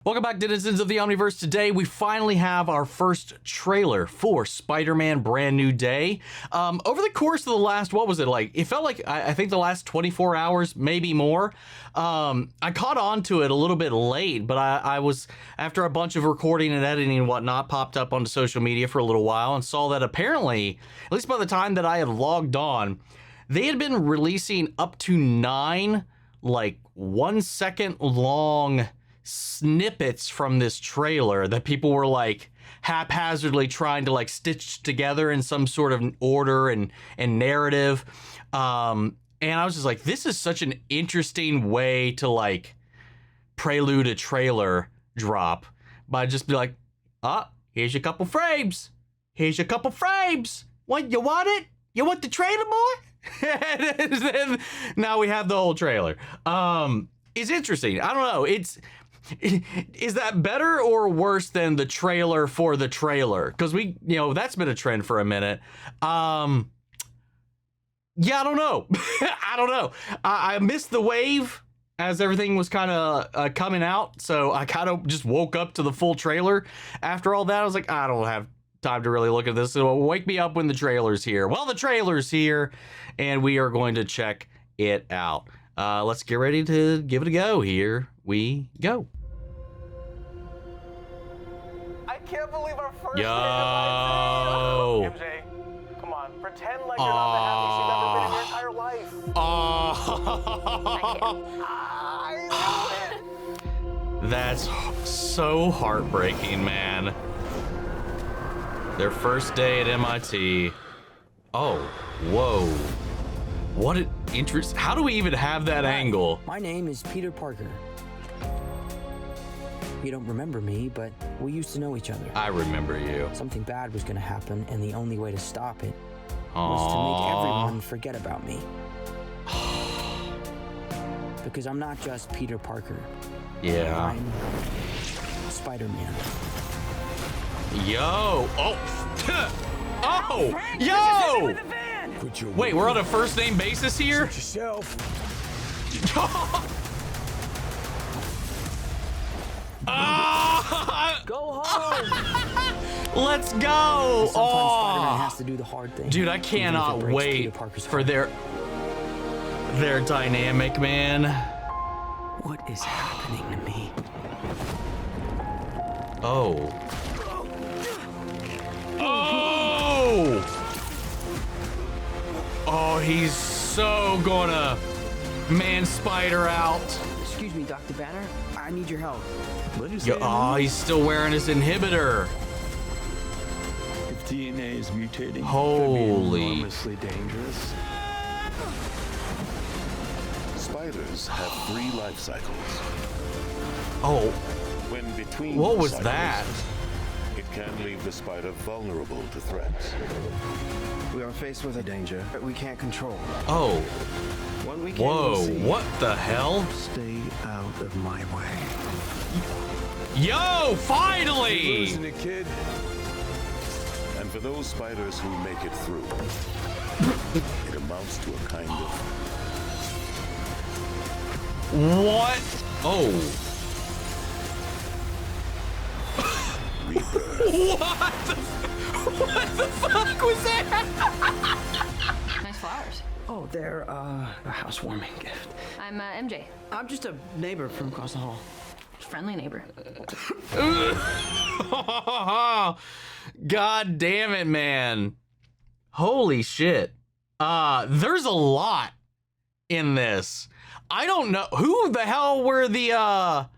Welcome back, denizens of the Omniverse. Today, we finally have our first trailer for Spider-Man Brand New Day. Over the course of the last, what was it like? It felt like, I think the last 24 hours, maybe more. I caught on to it a little bit late, but I was, after a bunch of recording and editing and whatnot, popped up onto social media for a little while and saw that apparently, at least by the time that I had logged on, they had been releasing up to 9, like, 1 second long snippets from this trailer that people were like haphazardly trying to like stitch together in some sort of order and narrative. And I was just like, this is such an interesting way to like prelude a trailer drop by just be like, here's your couple frames. Here's your couple frames. What, you want it? You want the trailer, boy? And then now we have the whole trailer. It's interesting. I don't know. Is that better or worse than the trailer for the trailer? Because that's been a trend for a minute. Yeah, I don't know. I don't know. I missed the wave as everything was kind of coming out. So I kind of just woke up to the full trailer. After all that, I was like, I don't have time to really look at this. So wake me up when the trailer's here. Well, the trailer's here, and we are going to check it out. Let's get ready to give it a go. Here we go. I can't believe our first Yo. MJ, come on, pretend like you're not the happiest you've ever been in your entire life. I knew it. That's so heartbreaking, man. Their first day at MIT. Oh, whoa. What an interest. How do we even have that angle? My name is Peter Parker. You don't remember me, but we used to know each other. I remember you. Something bad was going to happen, and the only way to stop it was to make everyone forget about me. Because I'm not just Peter Parker. Yeah. I'm Spider-Man. Yo. Oh. Oh. Yo. Wait, we're on a first name basis here? Yourself. Go home! Let's go! Sometimes Spider-Man has to do the hard thing. Dude, I cannot wait for their dynamic, man. What is happening to me? Oh. Oh! Oh, he's so gonna man-spider out. Excuse me, Dr. Banner. I need your help. What did you say? Oh, he's still wearing his inhibitor. If DNA is mutating, Holy. it could be enormously dangerous. Spiders have 3 life cycles. Oh, When between what was cycles, that? it can leave the spider vulnerable to threats. We are faced with a danger that we can't control. Oh, One we can't whoa, even see. what the hell? Stay out of my way. Yo, finally! Losing it, kid. And for those spiders who make it through, it amounts to a kind of What? Oh. rebirth. What the fuck was that? Nice flowers. Oh, they're a housewarming gift. I'm MJ, I'm just a neighbor from across the hall. friendly neighbor. God damn it, man. Holy shit. There's a lot in this. I don't know. Who the hell were the,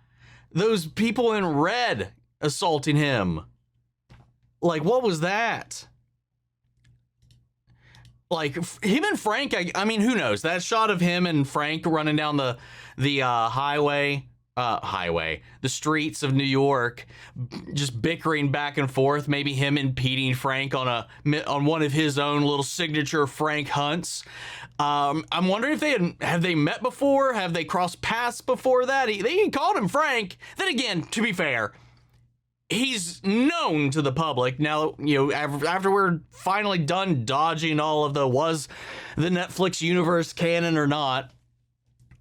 those people in red assaulting him? Like, what was that? Like, him and Frank, I mean, who knows? That shot of him and Frank running down the the streets of New York, just bickering back and forth, maybe him impeding Frank on one of his own little signature Frank hunts. I'm wondering if have they met before? Have they crossed paths before that? They called him Frank. Then again, to be fair, he's known to the public now, after we're finally done dodging all of was the Netflix universe canon or not.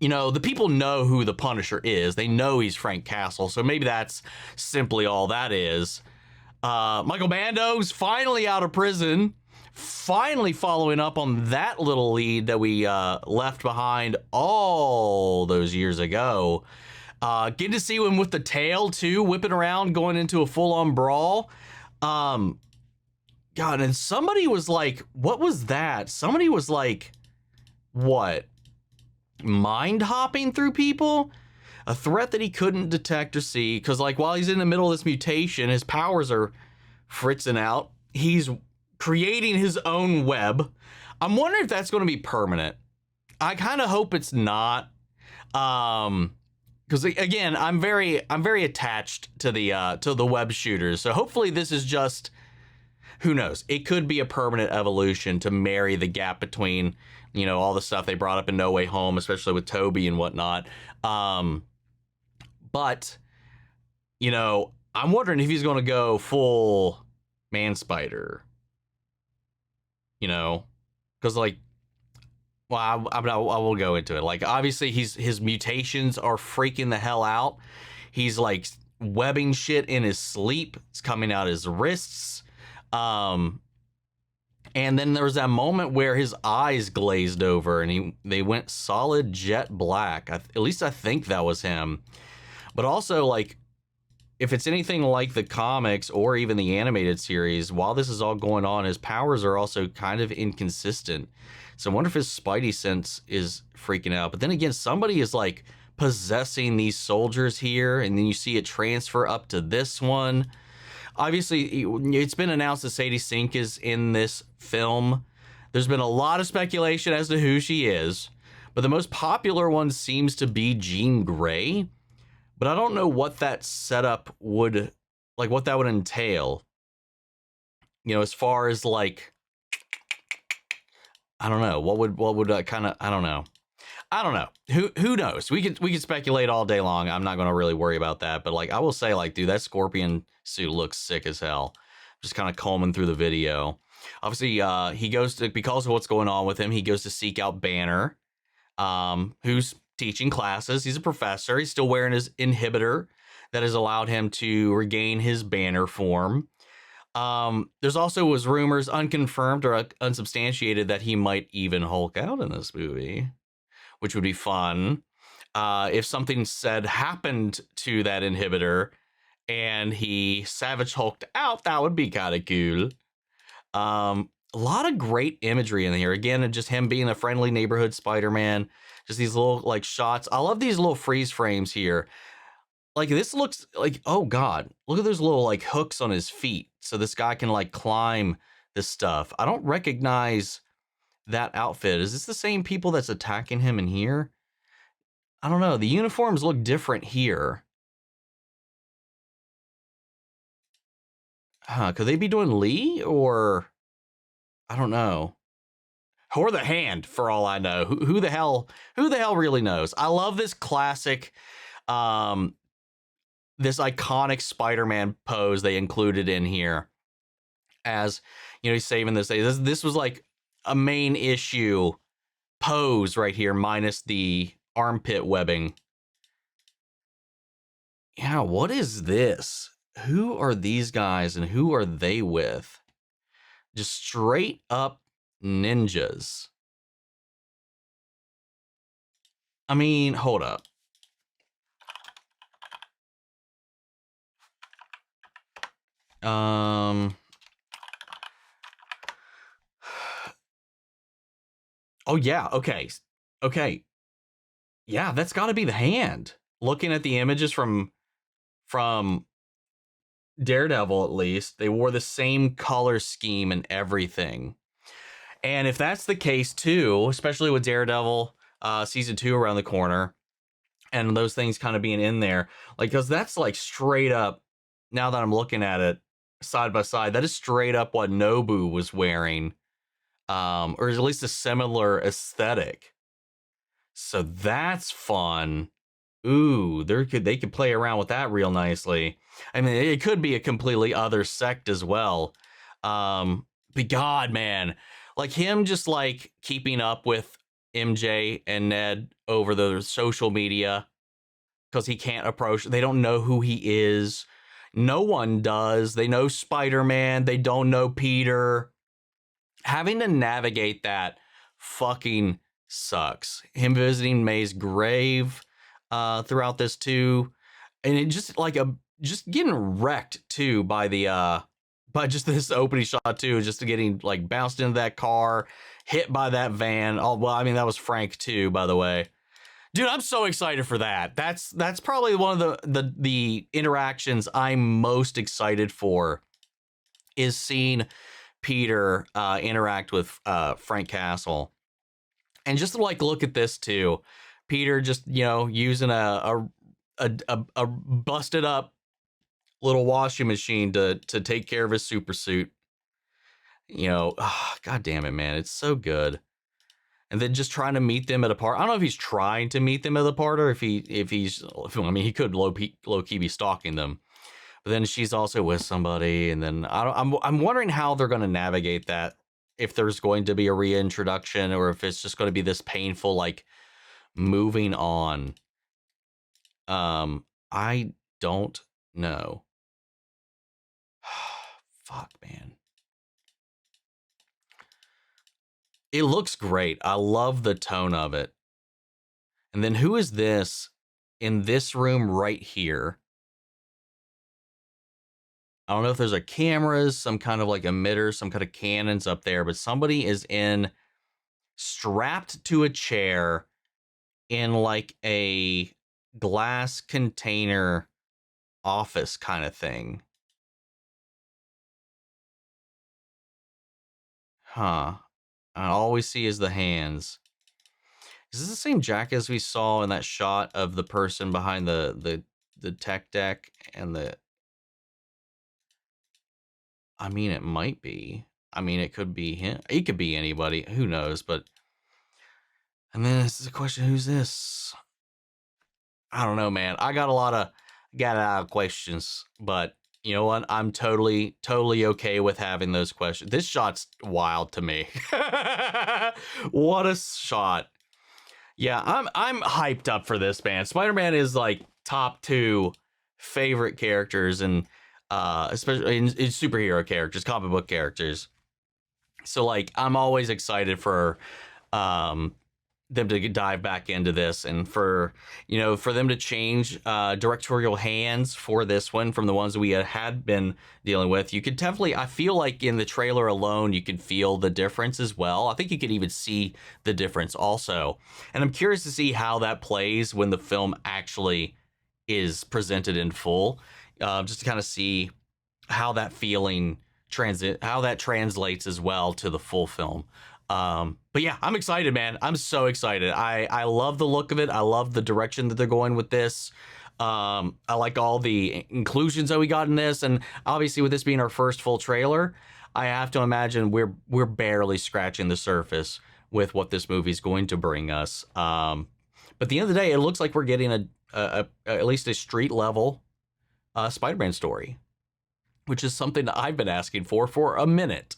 you know, the people know who the Punisher is. They know he's Frank Castle, so maybe that's simply all that is. Michael Bando's finally out of prison, finally following up on that little lead that we left behind all those years ago. Getting to see him with the tail, too, whipping around, going into a full-on brawl. God, and somebody was like, what was that? Somebody was like, what? Mind hopping through people? A threat that he couldn't detect or see, because like while he's in the middle of this mutation, his powers are fritzing out. He's creating his own web. I'm wondering if that's going to be permanent. I kind of hope it's not, because again, I'm very attached to the web shooters. So hopefully this is just, who knows? It could be a permanent evolution to marry the gap between, you know, all the stuff they brought up in No Way Home, especially with Toby and whatnot. But, you know, I'm wondering if he's going to go full man spider. You know, because like, well, I will go into it. Like, obviously, his mutations are freaking the hell out. He's like webbing shit in his sleep. It's coming out his wrists. And then there was that moment where his eyes glazed over and they went solid jet black. At least I think that was him. But also, like, if it's anything like the comics or even the animated series, while this is all going on, his powers are also kind of inconsistent. So I wonder if his Spidey sense is freaking out. But then again, somebody is like possessing these soldiers here, and then you see it transfer up to this one. Obviously, it's been announced that Sadie Sink is in this film. There's been a lot of speculation as to who she is, but the most popular one seems to be Jean Grey. But I don't know what that setup would, like, what that would entail. You know, as far as like, I don't know, what would kind of, I don't know. Who knows? We could speculate all day long. I'm not going to really worry about that. But like, I will say, like, dude, that Scorpion suit looks sick as hell. Just kind of combing through the video. Obviously, he goes to, because of what's going on with him, he goes to seek out Banner, who's teaching classes. He's a professor. He's still wearing his inhibitor that has allowed him to regain his Banner form. There's also was rumors, unconfirmed or unsubstantiated, that he might even Hulk out in this movie, which would be fun. If something said happened to that inhibitor and he Savage Hulked out, that would be kind of cool. A lot of great imagery in here. Again, just him being a friendly neighborhood Spider-Man. Just these little like shots. I love these little freeze frames here. Like, this looks like, oh God, look at those little like hooks on his feet. So this guy can like climb this stuff. I don't recognize that outfit. Is this the same people that's attacking him in here? I don't know. The uniforms look different here. Could they be doing Lee or I don't know. Or the Hand, for all I know. Who the hell really knows? I love this classic, this iconic Spider-Man pose they included in here. As, you know, he's saving this day. This was like a main issue pose right here, minus the armpit webbing. Yeah, what is this? Who are these guys and who are they with? Just straight up ninjas. I mean, hold up. Oh yeah, okay. Yeah, that's got to be the Hand. Looking at the images from Daredevil, at least, they wore the same color scheme and everything. And if that's the case too, especially with Daredevil season 2 around the corner, and those things kind of being in there, like, because that's like straight up, now that I'm looking at it side by side, that is straight up what Nobu was wearing, or at least a similar aesthetic. So that's fun. Ooh, they could play around with that real nicely. I mean, it could be a completely other sect as well. But God, man, like him just like keeping up with MJ and Ned over the social media because he can't approach. They don't know who he is. No one does. They know Spider-Man. They don't know Peter. Having to navigate that fucking sucks. Him visiting May's grave throughout this too, and it just like just getting wrecked too by the by just this opening shot too, just getting like bounced into that car, hit by that van. Oh well, I mean that was Frank too, by the way. Dude, I'm so excited for that. That's probably one of the interactions I'm most excited for, is seeing Peter interact with Frank Castle. And just to like look at this too, Peter just, you know, using a busted up little washing machine to take care of his super suit. You know, God damn it, man, it's so good. And then just trying to meet them at a party. I don't know if he's trying to meet them at the party, or if he's. I mean, he could low key be stalking them. But then she's also with somebody, and then I'm wondering how they're going to navigate that. If there's going to be a reintroduction, or if it's just going to be this painful like moving on. I don't know. Fuck, man. It looks great. I love the tone of it. And then who is this in this room right here? I don't know if there's a cameras, some kind of like emitters, some kind of cannons up there, but somebody is strapped to a chair in like a glass container office kind of thing. Huh. All we see is the hands. Is this the same jacket as we saw in that shot of the person behind the tech deck and the... I mean, it might be. I mean, it could be him. It could be anybody. Who knows? But... And then this is a question, who's this? I don't know, man. I got a lot of questions, but... You know what? I'm totally okay with having those questions. This shot's wild to me. What a shot. Yeah, I'm hyped up for this, man. Spider-Man is like top 2 favorite characters, and especially in superhero characters, comic book characters. So like I'm always excited for them to dive back into this, and for, you know, for them to change directorial hands for this one from the ones that we had been dealing with. You could definitely, I feel like in the trailer alone, you could feel the difference as well. I think you could even see the difference also. And I'm curious to see how that plays when the film actually is presented in full, just to kind of see how that feeling how that translates as well to the full film. But yeah, I'm excited, man. I'm so excited. I love the look of it. I love the direction that they're going with this. I like all the inclusions that we got in this, and obviously with this being our first full trailer, I have to imagine we're barely scratching the surface with what this movie is going to bring us. But at the end of the day, it looks like we're getting at least a street level Spider-Man story, which is something that I've been asking for a minute.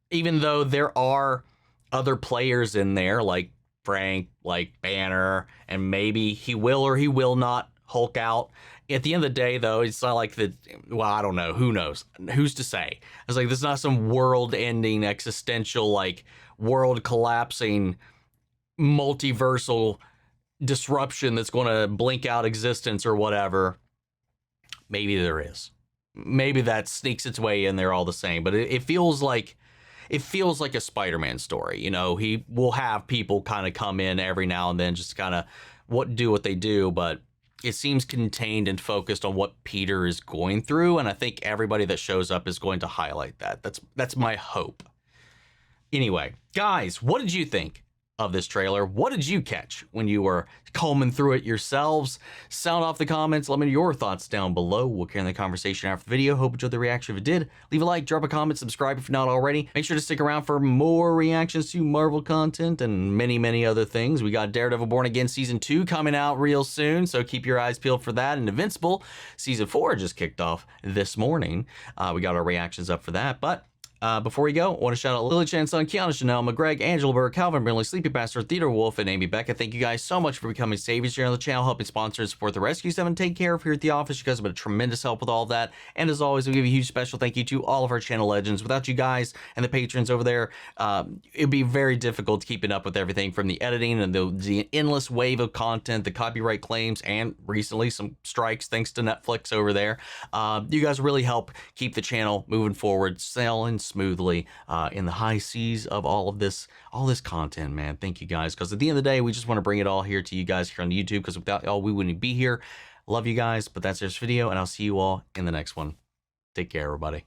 Even though there are other players in there, like Frank, like Banner, and maybe he will or he will not Hulk out. At the end of the day, though, it's not like well, I don't know. Who knows? Who's to say? It's like, this is not some world-ending, existential, like, world-collapsing, multiversal disruption that's going to blink out existence or whatever. Maybe there is. Maybe that sneaks its way in there all the same. But it feels like... It feels like a Spider-Man story. You know, he will have people kind of come in every now and then, just kind of do what they do, but it seems contained and focused on what Peter is going through, and I think everybody that shows up is going to highlight that. That's my hope. Anyway, guys, what did you think of this trailer? What did you catch when you were combing through it yourselves? Sound off the comments. Let me know your thoughts down below. We'll carry on the conversation after the video. Hope you enjoyed the reaction. If you did, leave a like, drop a comment, subscribe if you're not already. Make sure to stick around for more reactions to Marvel content and many, many other things. We got Daredevil Born Again Season 2 coming out real soon, so keep your eyes peeled for that. And Invincible Season 4 just kicked off this morning. We got our reactions up for that. But Before we go, I want to shout out Lily Chan Son, Kiana Chanel, McGreg, Angela Burr, Calvin Brinley, Sleepy Bastard, Theodore Wolf, and Amy Becca. Thank you guys so much for becoming saviors here on the channel, helping sponsor and support the Rescue 7 take care of here at the office. You guys have been a tremendous help with all of that. And as always, we give a huge special thank you to all of our channel legends. Without you guys and the patrons over there, it'd be very difficult keeping up with everything from the editing and the endless wave of content, the copyright claims, and recently some strikes thanks to Netflix over there. You guys really help keep the channel moving forward, sailing smoothly in the high seas of all this content, man. Thank you guys, because at the end of the day, we just want to bring it all here to you guys here on YouTube, because without y'all, we wouldn't be here. Love you guys, but that's this video, and I'll see you all in the next one. Take care, everybody.